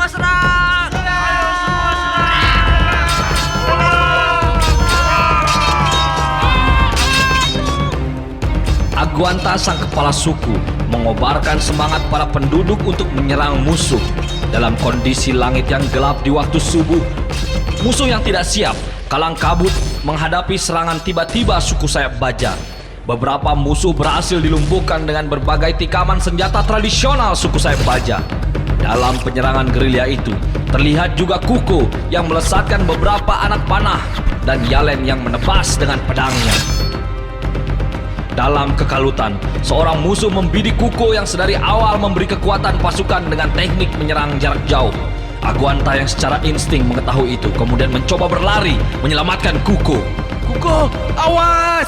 semua serang! Ayo semua serang! Aguanta sang kepala suku mengobarkan semangat para penduduk untuk menyerang musuh. Dalam kondisi langit yang gelap di waktu subuh, musuh yang tidak siap kalang kabut menghadapi serangan tiba-tiba suku sayap baja. Beberapa musuh berhasil dilumpuhkan dengan berbagai tikaman senjata tradisional suku sayap baja. Dalam penyerangan gerilya itu, terlihat juga Kuko yang melesatkan beberapa anak panah dan Yalen yang menebas dengan pedangnya. Dalam kekalutan, seorang musuh membidik Kuko yang sedari awal memberi kekuatan pasukan dengan teknik menyerang jarak jauh. Aguanta yang secara insting mengetahui itu kemudian mencoba berlari menyelamatkan Kuko. Kuko, awas!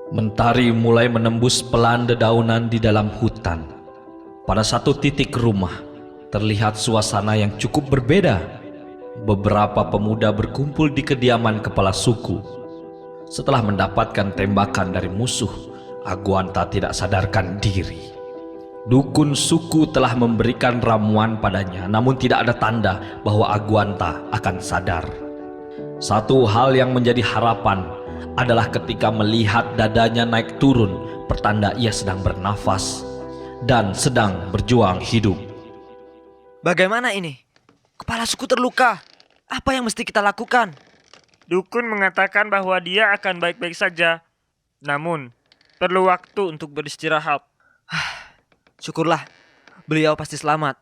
Mentari mulai menembus pelan dedaunan di dalam hutan. Pada satu titik rumah, terlihat suasana yang cukup berbeda. Beberapa pemuda berkumpul di kediaman kepala suku. Setelah mendapatkan tembakan dari musuh, Aguanta tidak sadarkan diri. Dukun suku telah memberikan ramuan padanya, namun tidak ada tanda bahwa Aguanta akan sadar. Satu hal yang menjadi harapan adalah ketika melihat dadanya naik turun, pertanda ia sedang bernafas dan sedang berjuang hidup. Bagaimana ini? Kepala suku terluka. Apa yang mesti kita lakukan? Dukun mengatakan bahwa dia akan baik-baik saja. Namun, perlu waktu untuk beristirahat. Syukurlah, beliau pasti selamat.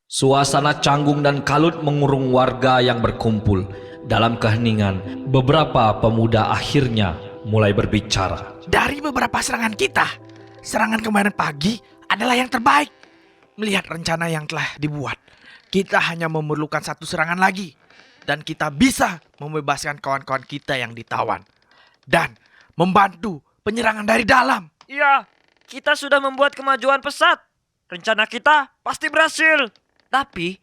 Suasana canggung dan kalut mengurung warga yang berkumpul. Dalam keheningan, beberapa pemuda akhirnya mulai berbicara. Dari beberapa serangan kita, serangan kemarin pagi adalah yang terbaik. Melihat rencana yang telah dibuat, kita hanya memerlukan satu serangan lagi. Dan kita bisa membebaskan kawan-kawan kita yang ditawan. Dan membantu penyerangan dari dalam. Iya, kita sudah membuat kemajuan pesat. Rencana kita pasti berhasil. Tapi,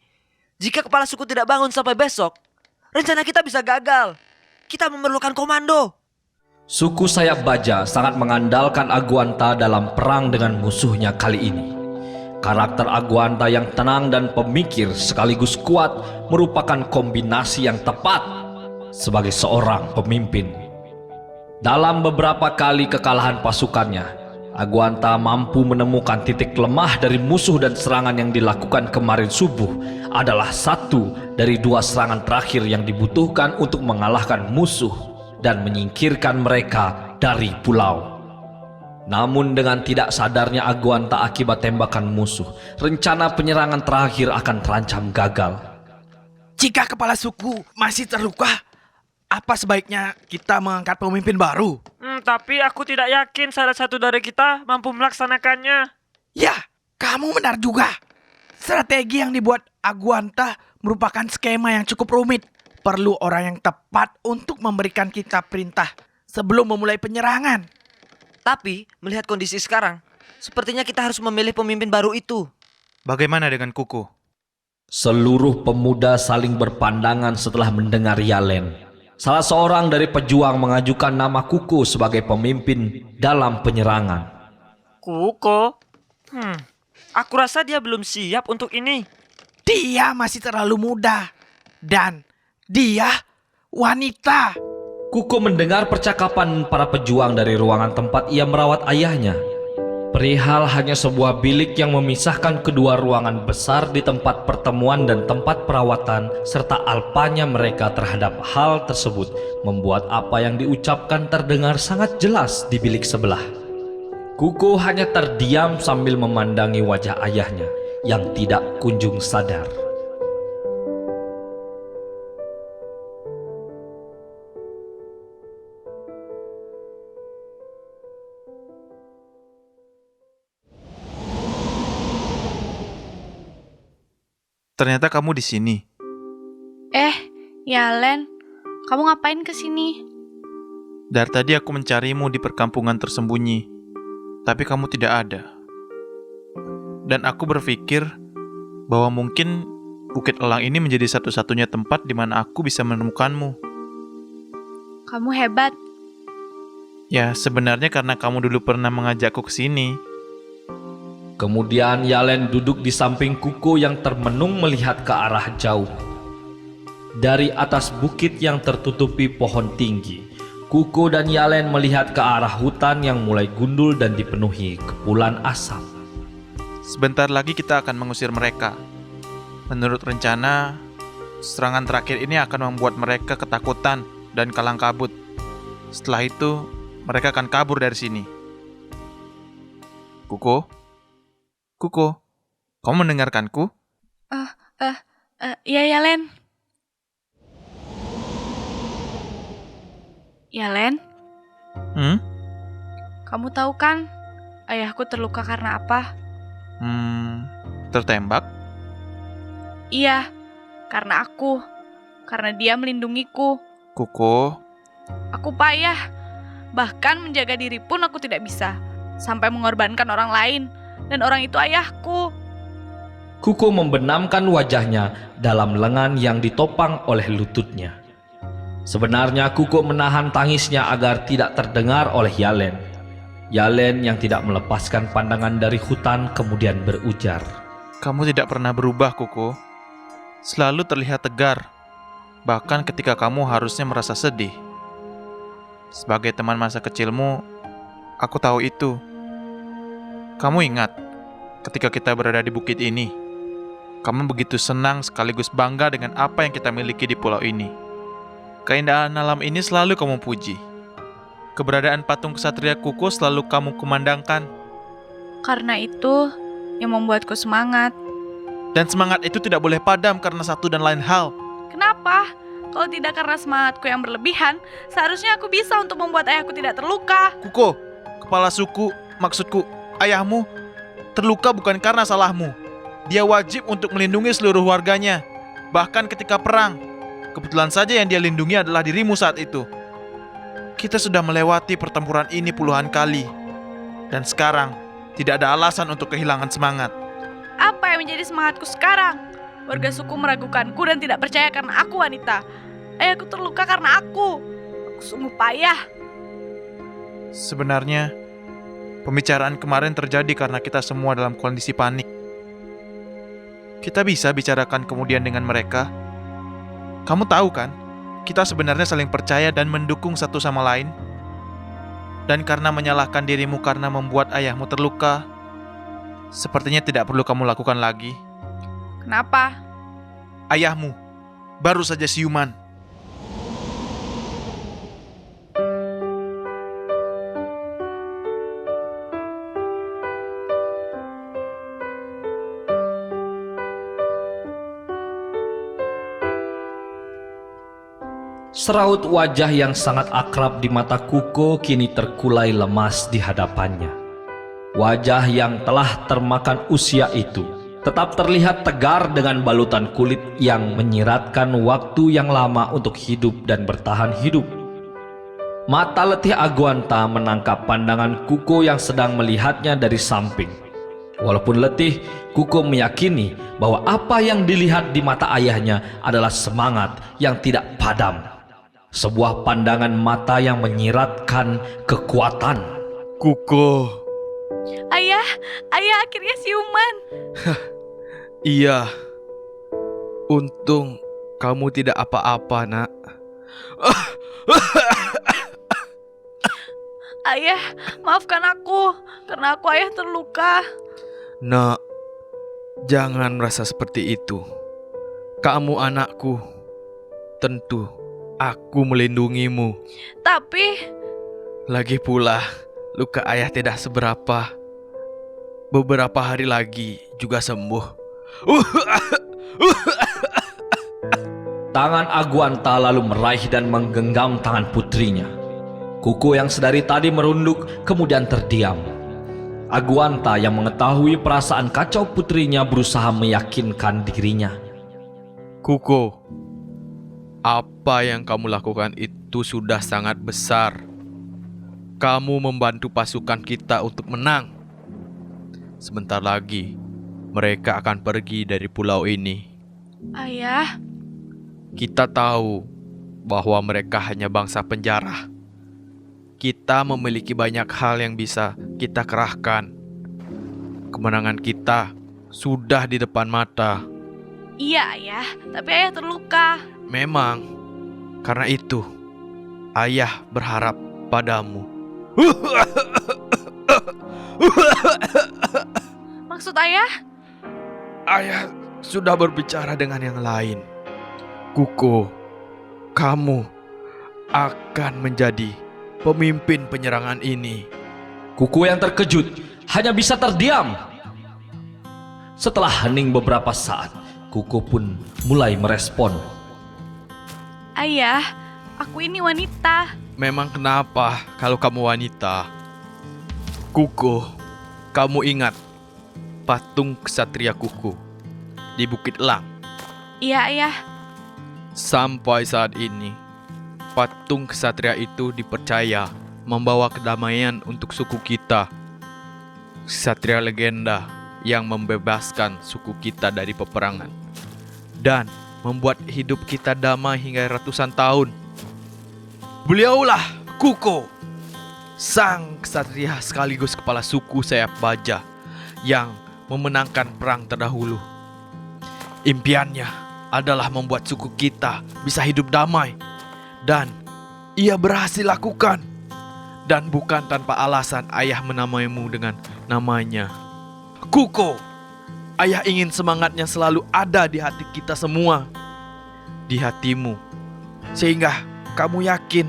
jika kepala suku tidak bangun sampai besok, rencana kita bisa gagal. Kita memerlukan komando. Suku sayap baja sangat mengandalkan Aguanta dalam perang dengan musuhnya kali ini. Karakter Aguanta yang tenang dan pemikir sekaligus kuat merupakan kombinasi yang tepat sebagai seorang pemimpin. Dalam beberapa kali kekalahan pasukannya, Aguanta mampu menemukan titik lemah dari musuh dan serangan yang dilakukan kemarin subuh adalah satu dari dua serangan terakhir yang dibutuhkan untuk mengalahkan musuh dan menyingkirkan mereka dari pulau. Namun dengan tidak sadarnya Aguanta akibat tembakan musuh, rencana penyerangan terakhir akan terancam gagal. Jika kepala suku masih terluka, apa sebaiknya kita mengangkat pemimpin baru? Tapi aku tidak yakin salah satu dari kita mampu melaksanakannya. Ya, kamu benar juga. Strategi yang dibuat Aguanta merupakan skema yang cukup rumit. Perlu orang yang tepat untuk memberikan kita perintah sebelum memulai penyerangan. Tapi, melihat kondisi sekarang, sepertinya kita harus memilih pemimpin baru itu. Bagaimana dengan Kuko? Seluruh pemuda saling berpandangan setelah mendengar Yalen. Salah seorang dari pejuang mengajukan nama Kuko sebagai pemimpin dalam penyerangan. Kuko? Aku rasa dia belum siap untuk ini. Dia masih terlalu muda. Dan dia wanita. Kuko mendengar percakapan para pejuang dari ruangan tempat ia merawat ayahnya. Perihal hanya sebuah bilik yang memisahkan kedua ruangan besar di tempat pertemuan dan tempat perawatan, serta alpanya mereka terhadap hal tersebut membuat apa yang diucapkan terdengar sangat jelas di bilik sebelah. Kuko hanya terdiam sambil memandangi wajah ayahnya yang tidak kunjung sadar. Ternyata kamu di sini. Yalen, kamu ngapain kesini? Dari tadi aku mencarimu di perkampungan tersembunyi, tapi kamu tidak ada. Dan aku berpikir bahwa mungkin Bukit Elang ini menjadi satu-satunya tempat di mana aku bisa menemukanmu. Kamu hebat. Ya, sebenarnya karena kamu dulu pernah mengajakku ke sini. Kemudian Yalen duduk di samping Kuko yang termenung melihat ke arah jauh. Dari atas bukit yang tertutupi pohon tinggi, Kuko dan Yalen melihat ke arah hutan yang mulai gundul dan dipenuhi kepulan asap. Sebentar lagi kita akan mengusir mereka. Menurut rencana, serangan terakhir ini akan membuat mereka ketakutan dan kalang kabut. Setelah itu, mereka akan kabur dari sini. Kuko? Kuko, kamu mendengarkanku? Iya, Yalen. Yalen, kamu tahu kan ayahku terluka karena apa? Tertembak? Iya, karena aku. Karena dia melindungiku. Kuko, Aku payah. Bahkan menjaga diri pun aku tidak bisa. Sampai mengorbankan orang lain. Dan orang itu ayahku. Kuko membenamkan wajahnya dalam lengan yang ditopang oleh lututnya. Sebenarnya Kuko menahan tangisnya agar tidak terdengar oleh Yalen. Yalen yang tidak melepaskan pandangan dari hutan kemudian berujar. kamu tidak pernah berubah, Kuko. Selalu terlihat tegar, bahkan ketika kamu harusnya merasa sedih. Sebagai teman masa kecilmu, aku tahu itu. Kamu ingat, ketika kita berada di bukit ini, kamu begitu senang sekaligus bangga dengan apa yang kita miliki di pulau ini. Keindahan alam ini selalu kamu puji. Keberadaan patung kesatria Kuko selalu kamu kumandangkan. Karena itu yang membuatku semangat. Dan semangat itu tidak boleh padam karena satu dan lain hal. Kenapa? Kalau tidak karena semangatku yang berlebihan, seharusnya aku bisa untuk membuat ayahku tidak terluka. Kuko, kepala suku, maksudku ayahmu, terluka bukan karena salahmu. Dia wajib untuk melindungi seluruh warganya. Bahkan ketika perang, kebetulan saja yang dia lindungi adalah dirimu saat itu. Kita sudah melewati pertempuran ini puluhan kali. Dan sekarang, tidak ada alasan untuk kehilangan semangat. Apa yang menjadi semangatku sekarang? Warga suku meragukanku dan tidak percaya karena aku wanita. Ayahku terluka karena aku. Aku sungguh payah. Sebenarnya, pembicaraan kemarin terjadi karena kita semua dalam kondisi panik. Kita bisa bicarakan kemudian dengan mereka. Kamu tahu kan, kita sebenarnya saling percaya dan mendukung satu sama lain. Dan karena menyalahkan dirimu karena membuat ayahmu terluka, sepertinya tidak perlu kamu lakukan lagi. Kenapa? Ayahmu baru saja siuman. Seraut wajah yang sangat akrab di mata Kuko kini terkulai lemas di hadapannya. Wajah yang telah termakan usia itu tetap terlihat tegar dengan balutan kulit yang menyiratkan waktu yang lama untuk hidup dan bertahan hidup. Mata letih Aguanta menangkap pandangan Kuko yang sedang melihatnya dari samping. Walaupun letih, Kuko meyakini bahwa apa yang dilihat di mata ayahnya adalah semangat yang tidak padam. Sebuah pandangan mata yang menyiratkan kekuatan. Kuko. Ayah akhirnya siuman. Iya. Untung kamu tidak apa-apa, Nak. Ayah, maafkan aku karena aku ayah terluka. Nak, jangan merasa seperti itu. Kamu anakku. Tentu aku melindungimu. Tapi Lagi pula, luka ayah tidak seberapa. Beberapa hari lagi juga sembuh. Tangan Aguanta lalu meraih dan menggenggam tangan putrinya. Kuko yang sedari tadi merunduk kemudian terdiam. Aguanta yang mengetahui perasaan kacau putrinya berusaha meyakinkan dirinya. Kuko, apa yang kamu lakukan itu sudah sangat besar. Kamu membantu pasukan kita untuk menang. Sebentar lagi, mereka akan pergi dari pulau ini. Ayah, Kita tahu bahwa mereka hanya bangsa penjara. Kita memiliki banyak hal yang bisa kita kerahkan. Kemenangan kita sudah di depan mata. iya ayah, tapi ayah terluka. Memang, karena itu, ayah berharap padamu. Maksud ayah? Ayah sudah berbicara dengan yang lain. Kuko, kamu akan menjadi pemimpin penyerangan ini. Kuku yang terkejut hanya bisa terdiam. Setelah hening beberapa saat, Kuku pun mulai merespon. Ayah, aku ini wanita. Memang kenapa kalau kamu wanita? Kuko, kamu ingat patung kesatria Kuko di Bukit Elang? Iya ayah. Sampai saat ini, patung kesatria itu dipercaya membawa kedamaian untuk suku kita. Kesatria legenda yang membebaskan suku kita dari peperangan dan membuat hidup kita damai hingga ratusan tahun. Beliaulah Kuko, sang kesatria sekaligus kepala suku sayap baja yang memenangkan perang terdahulu. Impiannya adalah membuat suku kita bisa hidup damai, dan ia berhasil lakukan. Dan bukan tanpa alasan ayah menamaimu dengan namanya. Kuko, ayah ingin semangatnya selalu ada di hati kita semua, di hatimu, sehingga kamu yakin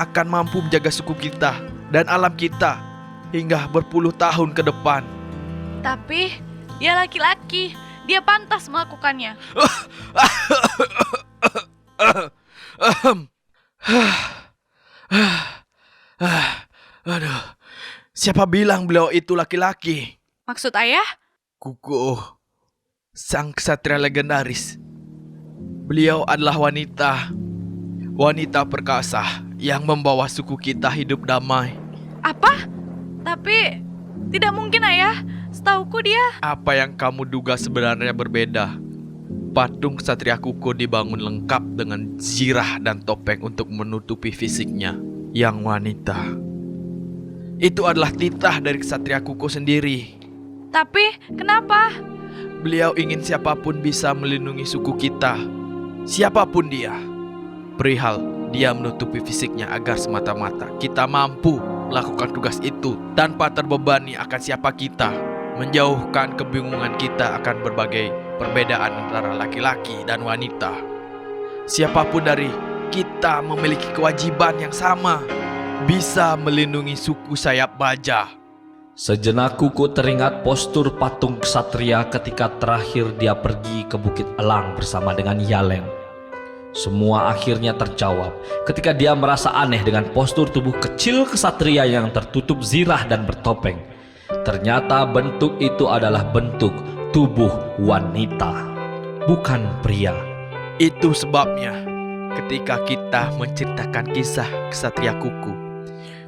akan mampu menjaga suku kita dan alam kita hingga berpuluh tahun ke depan. Tapi dia laki-laki, dia pantas melakukannya. Aduh, siapa bilang beliau itu laki-laki? Maksud ayah? Kuko, sang ksatria legendaris. Beliau adalah wanita. Wanita perkasa yang membawa suku kita hidup damai. Apa? Tapi tidak mungkin ayah. Setauku dia. Apa yang kamu duga sebenarnya berbeda. Patung ksatria Kuko dibangun lengkap dengan zirah dan topeng untuk menutupi fisiknya yang wanita. Itu adalah titah dari ksatria Kuko sendiri. Tapi kenapa? Beliau ingin siapapun bisa melindungi suku kita, siapapun dia. Perihal dia menutupi fisiknya agar semata-mata kita mampu melakukan tugas itu tanpa terbebani akan siapa kita, menjauhkan kebingungan kita akan berbagai perbedaan antara laki-laki dan wanita. Siapapun dari kita memiliki kewajiban yang sama, bisa melindungi suku sayap baja. Sejenak Kuku teringat postur patung ksatria ketika terakhir dia pergi ke Bukit Elang bersama dengan Yalen. Semua akhirnya terjawab ketika dia merasa aneh dengan postur tubuh kecil ksatria yang tertutup zirah dan bertopeng. Ternyata bentuk itu adalah bentuk tubuh wanita, bukan pria. Itu sebabnya ketika kita menceritakan kisah ksatria Kuku,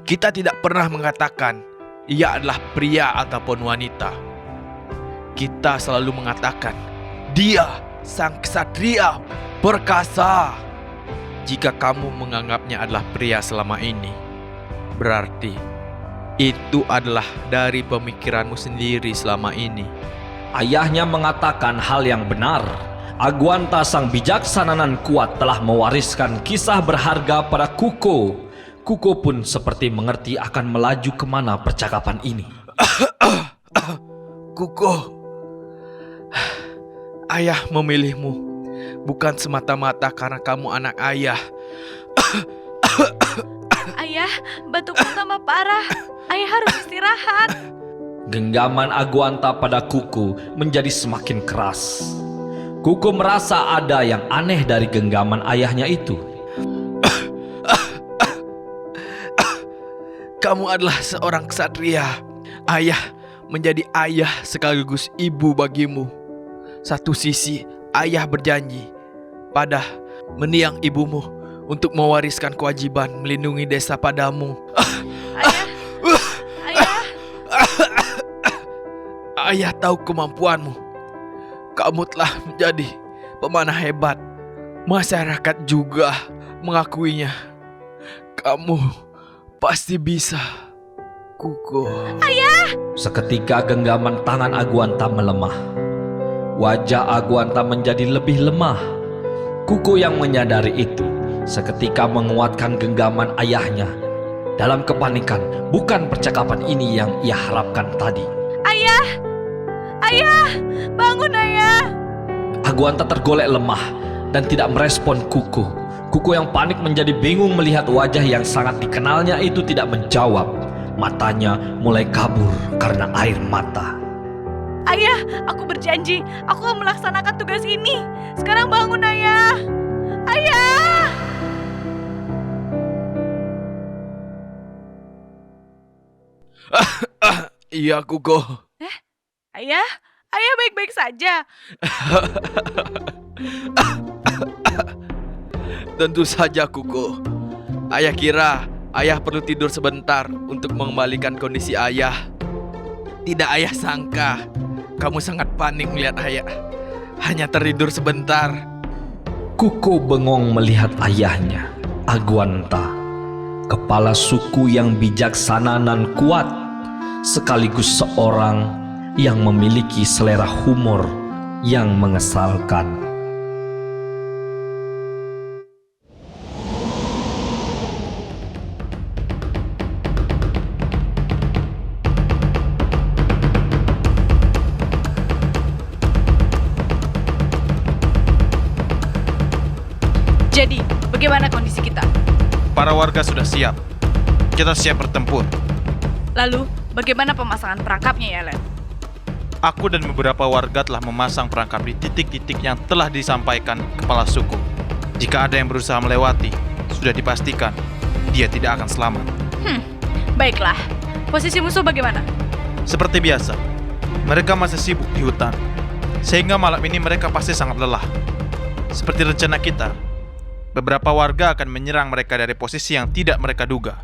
kita tidak pernah mengatakan ia adalah pria ataupun wanita. Kita selalu mengatakan dia sang ksatria perkasa. Jika kamu menganggapnya adalah pria selama ini, berarti itu adalah dari pemikiranmu sendiri selama ini. Ayahnya mengatakan hal yang benar. Aguanta sang bijaksana nan kuat telah mewariskan kisah berharga pada Kuko. Kuko pun seperti mengerti akan melaju kemana percakapan ini. Kuko, ayah memilihmu bukan semata-mata karena kamu anak ayah. Ayah, batukku tambah parah. Ayah harus istirahat. Genggaman Aguanta pada Kuko menjadi semakin keras. Kuko merasa ada yang aneh dari genggaman ayahnya itu. Kamu adalah seorang ksatria. Ayah menjadi ayah sekaligus ibu bagimu. Satu sisi, ayah berjanji pada mendiang ibumu untuk mewariskan kewajiban melindungi desa padamu. Ayah, ayah, Ayah tahu kemampuanmu. Kamu telah menjadi pemanah hebat. Masyarakat juga mengakuinya. Kamu pasti bisa, Kuko. Seketika genggaman tangan Aguanta melemah. Wajah Aguanta menjadi lebih lemah. Kuko yang menyadari itu seketika menguatkan genggaman ayahnya. Dalam kepanikan, bukan percakapan ini yang ia harapkan tadi. Ayah! Ayah! Bangun ayah! Aguanta tergolek lemah dan tidak merespon Kuko. Kuko yang panik menjadi bingung melihat wajah yang sangat dikenalnya itu tidak menjawab. Matanya mulai kabur karena air mata. Ayah, aku berjanji, aku akan melaksanakan tugas ini. Sekarang bangun ayah! Ayah! Iya, Kuko. Ayah? Ayah baik-baik saja. Tentu saja, Kuko. Ayah kira ayah perlu tidur sebentar untuk mengembalikan kondisi ayah. Tidak ayah sangka, kamu sangat panik melihat ayah. Hanya tertidur sebentar. Kuko bengong melihat ayahnya, Aguanta, kepala suku yang bijaksana dan kuat, sekaligus seorang yang memiliki selera humor yang mengesalkan. Jadi, bagaimana kondisi kita? Para warga sudah siap. Kita siap bertempur. Lalu, bagaimana pemasangan perangkapnya ya, Len? Aku dan beberapa warga telah memasang perangkap di titik-titik yang telah disampaikan kepala suku. Jika ada yang berusaha melewati, sudah dipastikan dia tidak akan selamat. Baiklah. Posisi musuh bagaimana? Seperti biasa, mereka masih sibuk di hutan, sehingga malam ini mereka pasti sangat lelah. Seperti rencana kita, beberapa warga akan menyerang mereka dari posisi yang tidak mereka duga.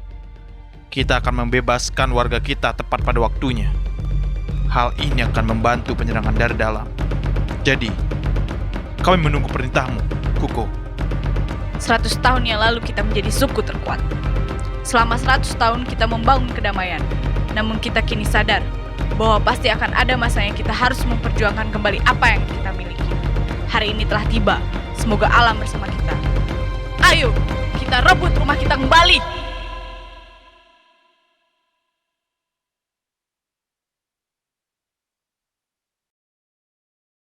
Kita akan membebaskan warga kita tepat pada waktunya. Hal ini akan membantu penyerangan dari dalam. Jadi, kami menunggu perintahmu, Kuko. 100 tahun yang lalu kita menjadi suku terkuat. Selama 100 tahun kita membangun kedamaian. Namun kita kini sadar bahwa pasti akan ada masanya kita harus memperjuangkan kembali apa yang kita miliki. Hari ini telah tiba. Semoga alam bersama kita. Ayo, kita rebut rumah kita kembali.